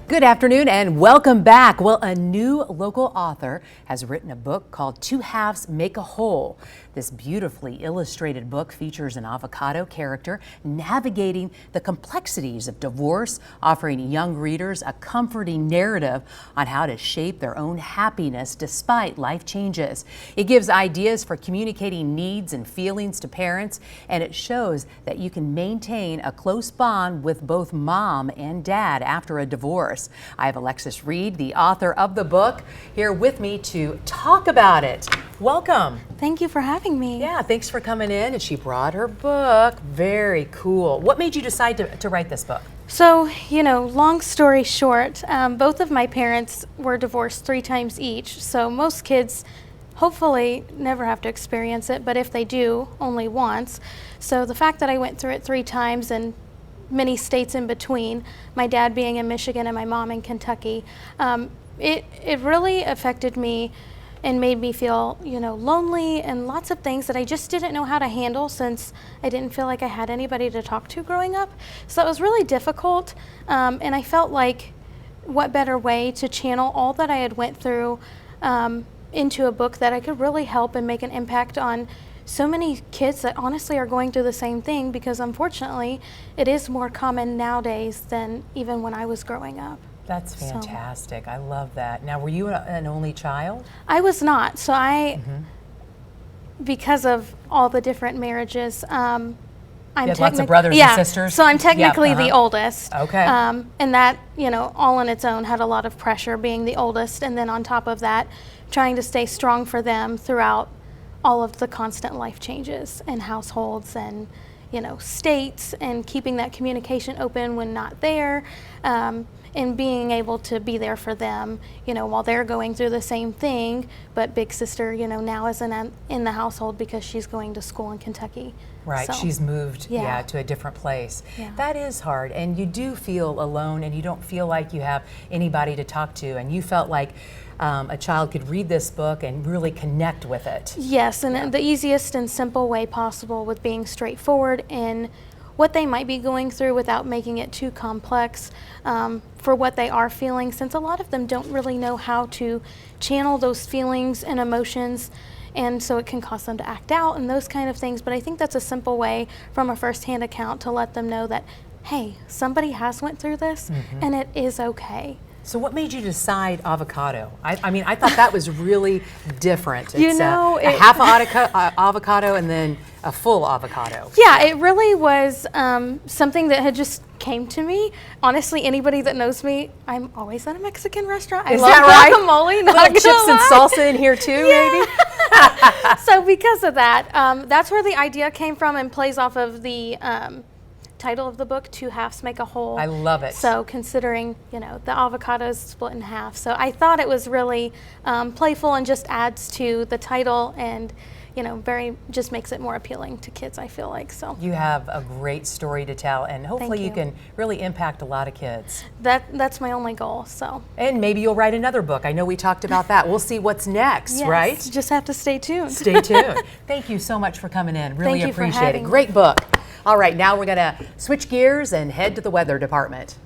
Good afternoon and welcome back. Well, a new local author has written a book called Two Halves Make a Whole. This beautifully illustrated book features an avocado character navigating the complexities of divorce, offering young readers a comforting narrative on how to shape their own happiness despite life changes. It gives ideas for communicating needs and feelings to parents, and it shows that you can maintain a close bond with both mom and dad after a divorce. I have Alexis Reed, the author of the book, here with me to talk about it. Welcome. Thank you for having me. Yeah, thanks for coming in. And she brought her book. Very cool. What made you decide to write this book? So, long story short, both of my parents were divorced 3 times each. So most kids hopefully never have to experience it, but if they do, only once. So the fact that I went through it 3 times and many states in between, my dad being in Michigan and my mom in Kentucky, it really affected me and made me feel, lonely and lots of things that I just didn't know how to handle since I didn't feel like I had anybody to talk to growing up. So it was really difficult, and I felt like what better way to channel all that I had went through into a book that I could really help and make an impact on so many kids that honestly are going through the same thing, because unfortunately it is more common nowadays than even when I was growing up. That's fantastic. I love that. Now, were you an only child? I was not. So because of all the different marriages, I'm you had lots of brothers and sisters? So I'm technically the oldest. Okay. And that, all on its own had a lot of pressure being the oldest. And then on top of that, trying to stay strong for them throughout all of the constant life changes in households and, states, and keeping that communication open when not there, and being able to be there for them, while they're going through the same thing. But big sister, now isn't in the household because she's going to school in Kentucky. Right, so, she's moved to a different place. Yeah. That is hard, and you do feel alone, and you don't feel like you have anybody to talk to, and you felt like a child could read this book and really connect with it. Yes, and the easiest and simple way possible, with being straightforward in what they might be going through without making it too complex for what they are feeling, since a lot of them don't really know how to channel those feelings and emotions, and so it can cause them to act out and those kind of things. But I think that's a simple way from a first-hand account to let them know that, hey, somebody has went through this, and it is okay. So what made you decide avocado? I mean, I thought that was really different. It's a half avocado and then a full avocado. Yeah, it really was something that had just came to me. Honestly, anybody that knows me, I'm always at a Mexican restaurant. I love guacamole. Little chips and salsa in here too, maybe? So because of that, that's where the idea came from, and plays off of the title of the book, Two Halves Make a Whole. I love it. So considering, the avocado's split in half. So I thought it was really playful and just adds to the title, and just makes it more appealing to kids, I feel like. So you have a great story to tell, and hopefully you can really impact a lot of kids. That's my only goal. So, and maybe you'll write another book. I know we talked about that. We'll see what's next, yes, right? Just have to stay tuned. Stay tuned. Thank you so much for coming in. Really Thank you for appreciate it. having me. Great book. All right, now we're going to switch gears and head to the weather department.